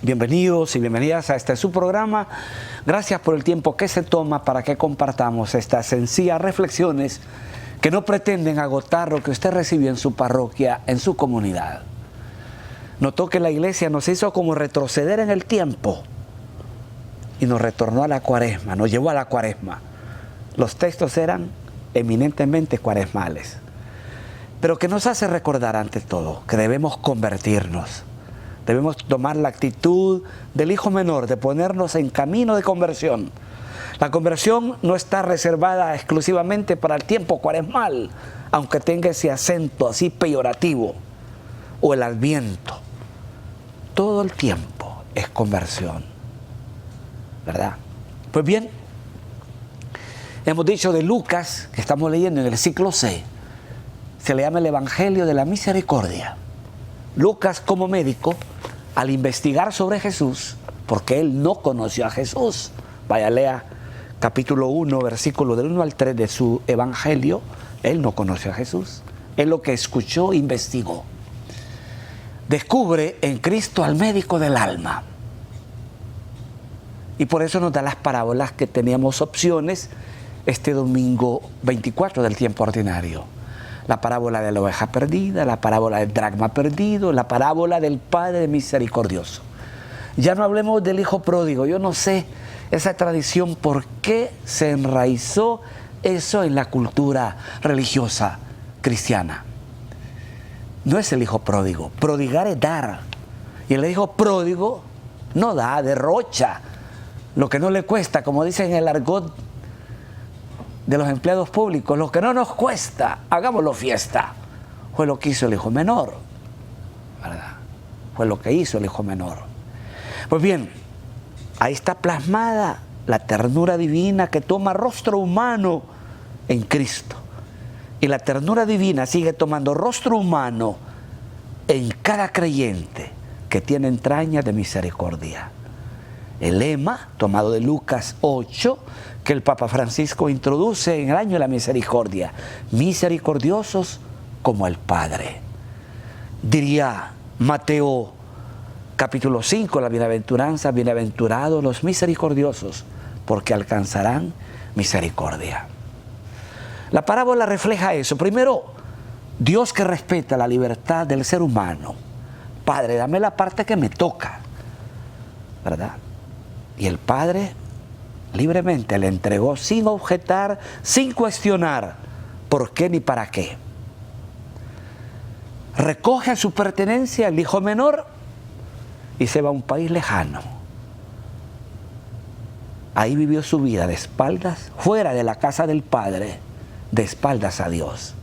Bienvenidos y bienvenidas a este su programa. Gracias por el tiempo que se toma para que compartamos estas sencillas reflexiones que no pretenden agotar lo que usted recibió en su parroquia, en su comunidad. Notó que la iglesia nos hizo como retroceder en el tiempo y nos retornó a la cuaresma, nos llevó a la cuaresma. Los textos eran eminentemente cuaresmales, pero que nos hace recordar ante todo que debemos convertirnos. Debemos tomar la actitud del hijo menor, de ponernos en camino de conversión. La conversión no está reservada exclusivamente para el tiempo cuaresmal, aunque tenga ese acento así peyorativo, o el adviento. Todo el tiempo es conversión, ¿verdad? Pues bien, hemos dicho de Lucas, que estamos leyendo en el ciclo C, se le llama el Evangelio de la Misericordia. Lucas, como médico, al investigar sobre Jesús, porque él no conoció a Jesús, vaya, lea capítulo 1, versículo del 1 al 3 de su Evangelio, él no conoció a Jesús, él lo que escuchó, investigó. Descubre en Cristo al médico del alma. Y por eso nos da las parábolas que teníamos opciones este domingo 24 del tiempo ordinario. La parábola de la oveja perdida, la parábola del dracma perdido, la parábola del Padre misericordioso. Ya no hablemos del hijo pródigo. Yo no sé esa tradición por qué se enraizó eso en la cultura religiosa cristiana. No es el hijo pródigo. Prodigar es dar. Y el hijo pródigo no da, derrocha lo que no le cuesta, como dicen en el argot de los empleados públicos, lo que no nos cuesta, hagámoslo fiesta. Fue lo que hizo el hijo menor, ¿verdad? Fue lo que hizo el hijo menor. Pues bien, ahí está plasmada la ternura divina que toma rostro humano en Cristo. Y la ternura divina sigue tomando rostro humano en cada creyente que tiene entrañas de misericordia. El lema, tomado de Lucas 8, que el Papa Francisco introduce en el año de la misericordia: misericordiosos como el Padre. Diría Mateo capítulo 5, la bienaventuranza: bienaventurados los misericordiosos, porque alcanzarán misericordia. La parábola refleja eso. Primero, Dios que respeta la libertad del ser humano. Padre, dame la parte que me toca, ¿verdad? Y el Padre libremente le entregó sin objetar, sin cuestionar por qué ni para qué. Recoge su pertenencia el hijo menor y se va a un país lejano. Ahí vivió su vida de espaldas, fuera de la casa del Padre, de espaldas a Dios.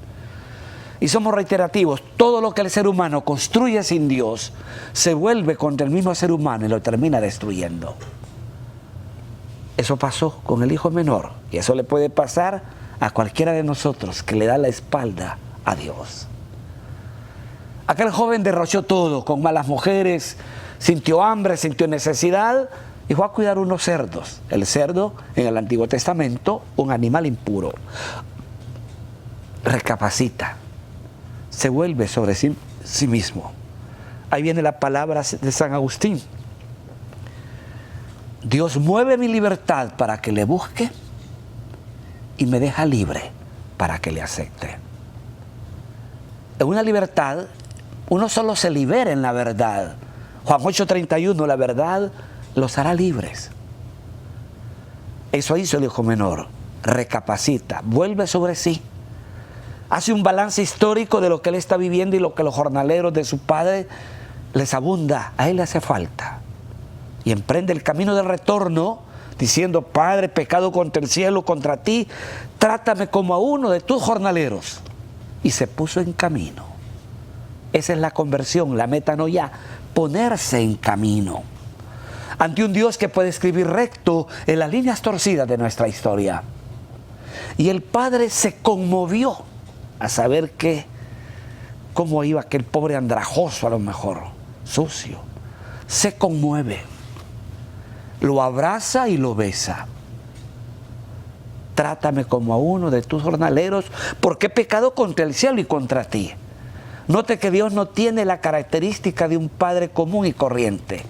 Y somos reiterativos: todo lo que el ser humano construye sin Dios se vuelve contra el mismo ser humano y lo termina destruyendo. Eso pasó con el hijo menor, y eso le puede pasar a cualquiera de nosotros que le da la espalda a Dios. Aquel joven derrochó todo con malas mujeres, sintió hambre, sintió necesidad y fue a cuidar unos cerdos. El cerdo, en el Antiguo Testamento, un animal impuro. Recapacita, se vuelve sobre sí mismo. Ahí viene la palabra de San Agustín: Dios mueve mi libertad para que le busque y me deja libre para que le acepte. En una libertad, uno solo se libera en la verdad. Juan 8:31, la verdad los hará libres. Eso hizo el hijo menor. Recapacita, vuelve sobre sí. Hace un balance histórico de lo que él está viviendo y lo que los jornaleros de su padre les abunda. A él le hace falta. Y emprende el camino del retorno diciendo: Padre, pecado contra el cielo, contra ti, trátame como a uno de tus jornaleros. Y se puso en camino. Esa es la conversión, la metanoia, ponerse en camino ante un Dios que puede escribir recto en las líneas torcidas de nuestra historia. Y el Padre se conmovió a saber cómo iba aquel pobre andrajoso, a lo mejor sucio. Se conmueve, lo abraza y lo besa. Trátame como a uno de tus jornaleros, porque he pecado contra el cielo y contra ti. Note que Dios no tiene la característica de un padre común y corriente.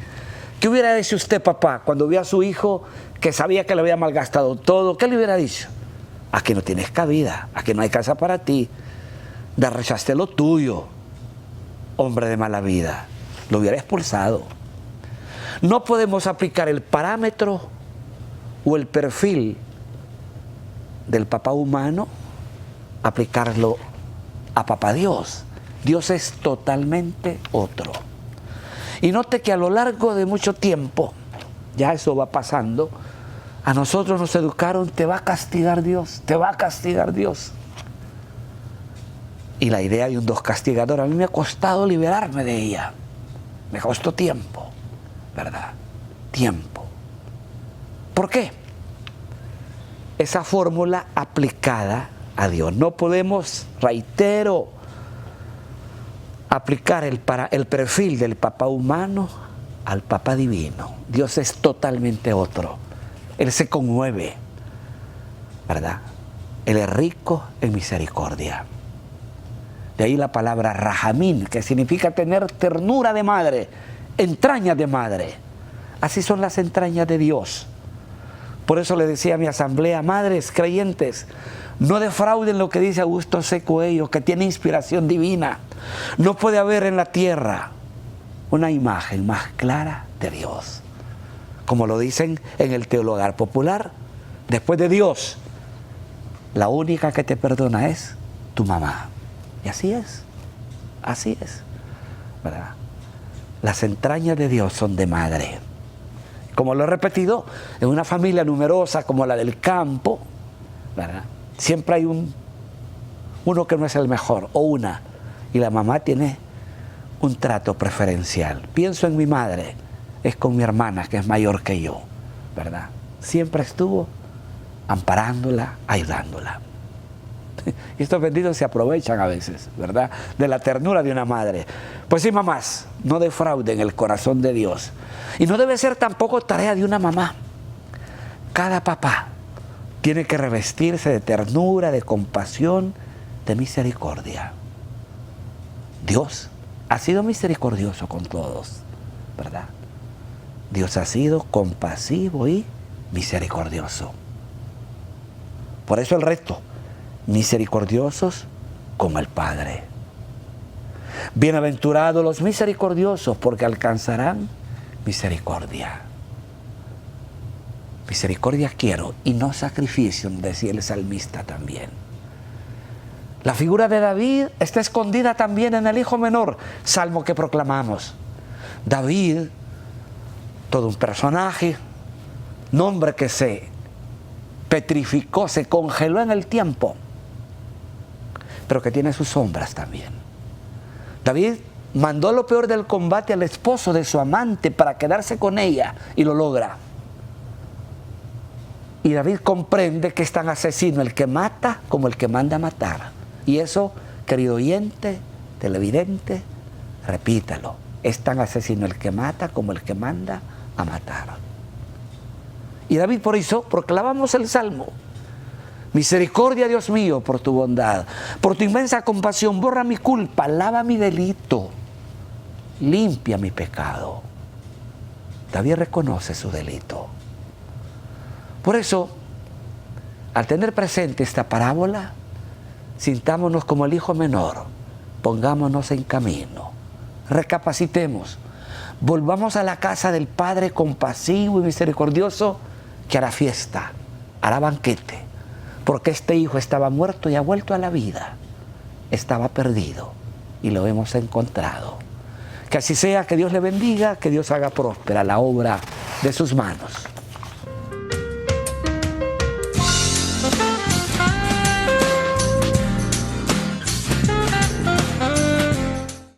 ¿Qué hubiera dicho usted, papá, cuando vio a su hijo que sabía que le había malgastado todo? ¿Qué le hubiera dicho? Aquí no tienes cabida, aquí no hay casa para ti, derrochaste lo tuyo, hombre de mala vida. Lo hubiera expulsado. No podemos aplicar el parámetro o el perfil del papá humano, aplicarlo a papá Dios. Dios es totalmente otro. Y note que a lo largo de mucho tiempo, ya eso va pasando, a nosotros nos educaron, te va a castigar Dios, te va a castigar Dios. Y la idea de un Dios castigador, a mí me ha costado liberarme de ella. Me costó tiempo, ¿verdad? Tiempo. ¿Por qué? Esa fórmula aplicada a Dios. No podemos, reitero, aplicar el perfil del papá humano al papá divino. Dios es totalmente otro. Él se conmueve, ¿verdad? Él es rico en misericordia. De ahí la palabra rahamín, que significa tener ternura de madre, entrañas de madre. Así son las entrañas de Dios. Por eso le decía a mi asamblea, madres creyentes, no defrauden lo que dice Augusto C. Coelho, que tiene inspiración divina. No puede haber en la tierra una imagen más clara de Dios. Como lo dicen en el teologar popular, después de Dios, la única que te perdona es tu mamá. Y así es, ¿verdad? Las entrañas de Dios son de madre. Como lo he repetido, en una familia numerosa como la del campo, ¿verdad? Siempre hay uno que no es el mejor, o una, y la mamá tiene un trato preferencial. Pienso en mi madre, es con mi hermana, que es mayor que yo, ¿verdad? Siempre estuvo amparándola, ayudándola. Y estos benditos se aprovechan a veces, ¿verdad?, de la ternura de una madre. Pues sí, mamás, no defrauden el corazón de Dios. Y no debe ser tampoco tarea de una mamá. Cada papá tiene que revestirse de ternura, de compasión, de misericordia. Dios ha sido misericordioso con todos, ¿verdad? Dios ha sido compasivo y misericordioso. Por eso el reto, misericordiosos como el Padre. Bienaventurados los misericordiosos, porque alcanzarán misericordia. Misericordia quiero y no sacrificio, decía el salmista también. La figura de David está escondida también en el hijo menor, salmo que proclamamos. David, todo un personaje, nombre que se petrificó, se congeló en el tiempo, pero que tiene sus sombras también. David mandó lo peor del combate al esposo de su amante para quedarse con ella, y lo logra. Y David comprende que es tan asesino el que mata como el que manda a matar. Y eso, querido oyente, televidente, repítalo. Es tan asesino el que mata como el que manda a matar. Y David, por eso proclamamos el salmo: misericordia, Dios mío, por tu bondad, por tu inmensa compasión, borra mi culpa, lava mi delito, limpia mi pecado. David reconoce su delito. Por eso, al tener presente esta parábola, sintámonos como el hijo menor, pongámonos en camino, recapacitemos, volvamos a la casa del Padre compasivo y misericordioso, que hará fiesta, hará banquete, porque este hijo estaba muerto y ha vuelto a la vida, estaba perdido y lo hemos encontrado. Que así sea, que Dios le bendiga, que Dios haga próspera la obra de sus manos.